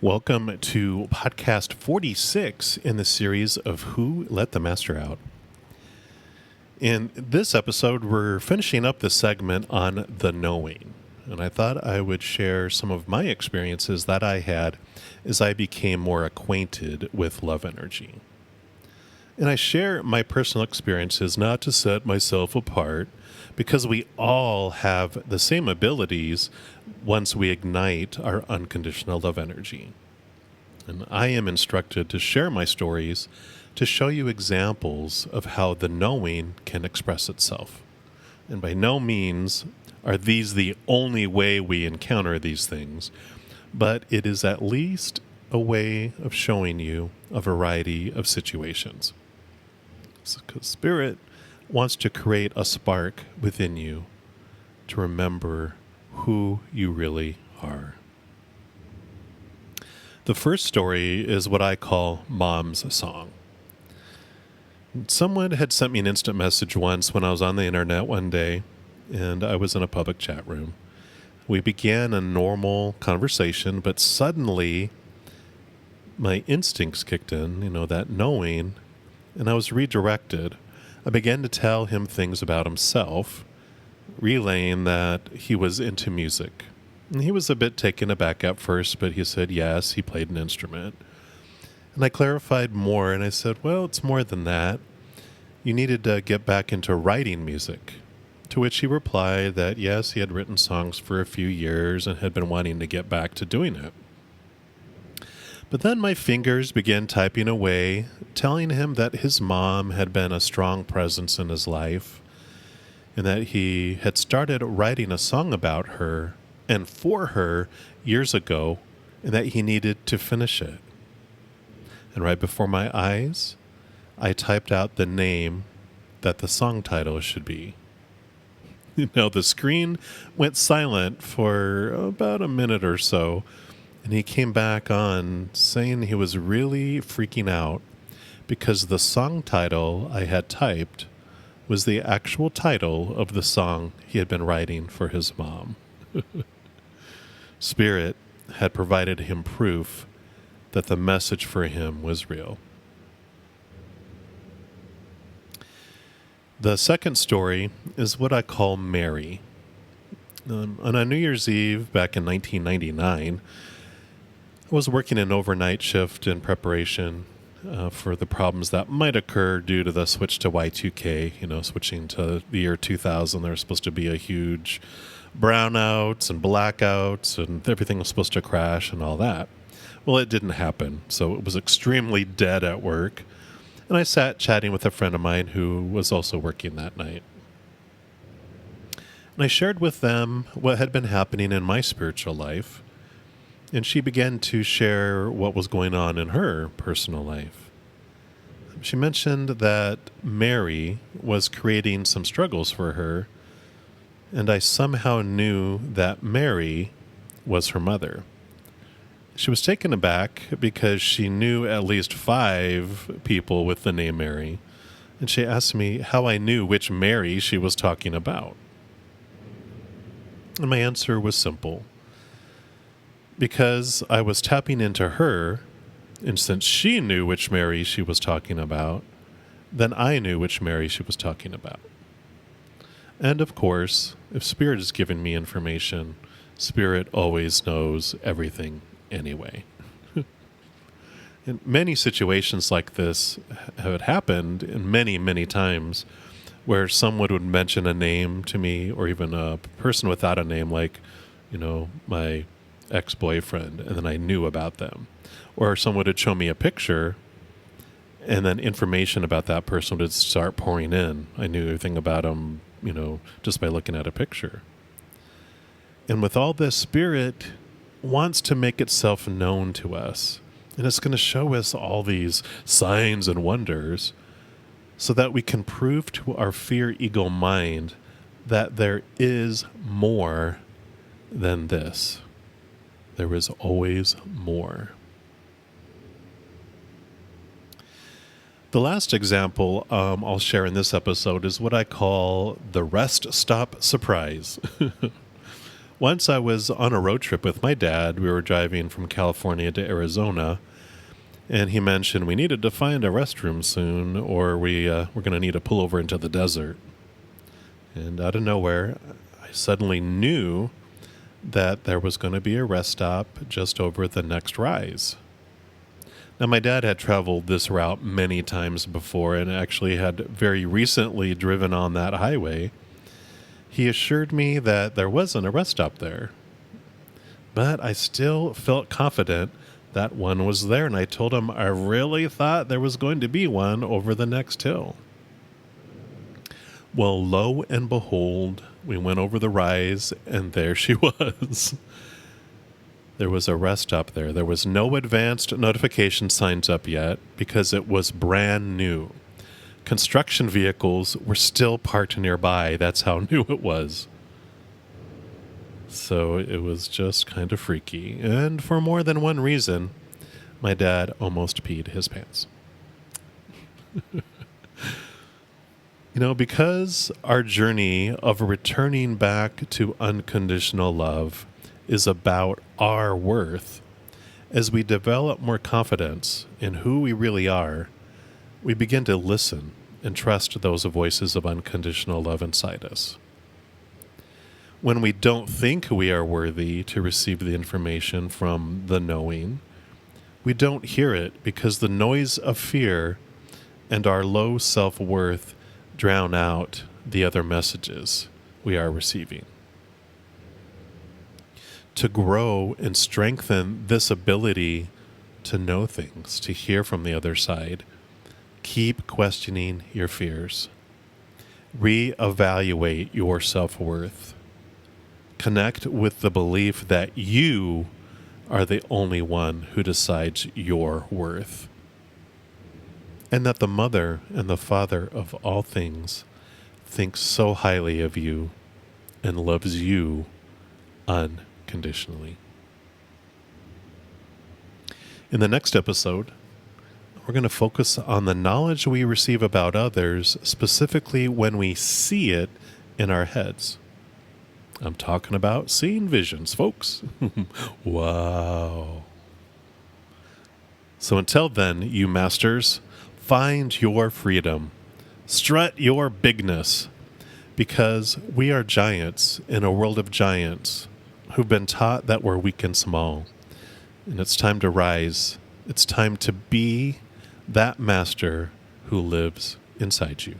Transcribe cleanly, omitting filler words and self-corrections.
Welcome to podcast 46 in the series of Who Let the Master Out. In this episode, we're finishing up the segment on the knowing. And I thought I would share some of my experiences that I had as I became more acquainted with love energy. And I share my personal experiences not to set myself apart, because we all have the same abilities once we ignite our unconditional love energy. And I am instructed to share my stories to show you examples of how the knowing can express itself. And by no means are these the only way we encounter these things, but it is at least a way of showing you a variety of situations. Because Spirit wants to create a spark within you to remember who you really are. The first story is what I call Mom's Song. Someone had sent me an instant message once when I was on the internet one day, and I was in a public chat room. We began a normal conversation, but suddenly my instincts kicked in, that knowing, and I was redirected. I began to tell him things about himself, relaying that he was into music. And he was a bit taken aback at first, but he said yes, he played an instrument. And I clarified more, and I said, well, it's more than that. You needed to get back into writing music. To which he replied that yes, he had written songs for a few years and had been wanting to get back to doing it. But then my fingers began typing away, telling him that his mom had been a strong presence in his life, and that he had started writing a song about her and for her years ago, and that he needed to finish it. And right before my eyes, I typed out the name that the song title should be. The screen went silent for about a minute or so, and he came back on saying he was really freaking out because the song title I had typed was the actual title of the song he had been writing for his mom. Spirit had provided him proof that the message for him was real. The second story is what I call Mary. On a New Year's Eve back in 1999, I was working an overnight shift in preparation for the problems that might occur due to the switch to Y2K, switching to the year 2000. There was supposed to be a huge brownouts and blackouts, and everything was supposed to crash and all that. Well, it didn't happen, so it was extremely dead at work. And I sat chatting with a friend of mine who was also working that night. And I shared with them what had been happening in my spiritual life, and she began to share what was going on in her personal life. She mentioned that Mary was creating some struggles for her, and I somehow knew that Mary was her mother. She was taken aback because she knew at least 5 people with the name Mary, and she asked me how I knew which Mary she was talking about. And my answer was simple. Because I was tapping into her, and since she knew which Mary she was talking about, then I knew which Mary she was talking about. And of course, if Spirit is giving me information, Spirit always knows everything anyway. In many situations like this have happened in many, many times where someone would mention a name to me, or even a person without a name, like, my ex-boyfriend, and then I knew about them. Or someone would show me a picture, and then information about that person would start pouring in. I knew everything about them, just by looking at a picture. And with all this, Spirit wants to make itself known to us. And it's going to show us all these signs and wonders so that we can prove to our fear ego mind that there is more than this. There is always more. The last example I'll share in this episode is what I call the rest stop surprise. Once I was on a road trip with my dad. We were driving from California to Arizona, and he mentioned we needed to find a restroom soon, or we're going to need to pull over into the desert. And out of nowhere, I suddenly knew that there was going to be a rest stop just over the next rise. Now, my dad had traveled this route many times before and actually had very recently driven on that highway. He assured me that there wasn't a rest stop there, but I still felt confident that one was there, and I told him I really thought there was going to be one over the next hill. Well, lo and behold, we went over the rise, and there she was. There was a rest stop there. There was no advanced notification signs up yet because it was brand new. Construction vehicles were still parked nearby. That's how new it was. So it was just kind of freaky. And for more than one reason, my dad almost peed his pants. Because our journey of returning back to unconditional love is about our worth, as we develop more confidence in who we really are, we begin to listen and trust those voices of unconditional love inside us. When we don't think we are worthy to receive the information from the knowing, we don't hear it because the noise of fear and our low self-worth drown out the other messages we are receiving. To grow and strengthen this ability to know things, to hear from the other side, keep questioning your fears. Reevaluate your self-worth. Connect with the belief that you are the only one who decides your worth, and that the mother and the father of all things thinks so highly of you and loves you unconditionally. In the next episode, we're going to focus on the knowledge we receive about others, specifically when we see it in our heads. I'm talking about seeing visions, folks. Wow. So until then, you masters, find your freedom. Strut your bigness, because we are giants in a world of giants who've been taught that we're weak and small. And it's time to rise. It's time to be that master who lives inside you.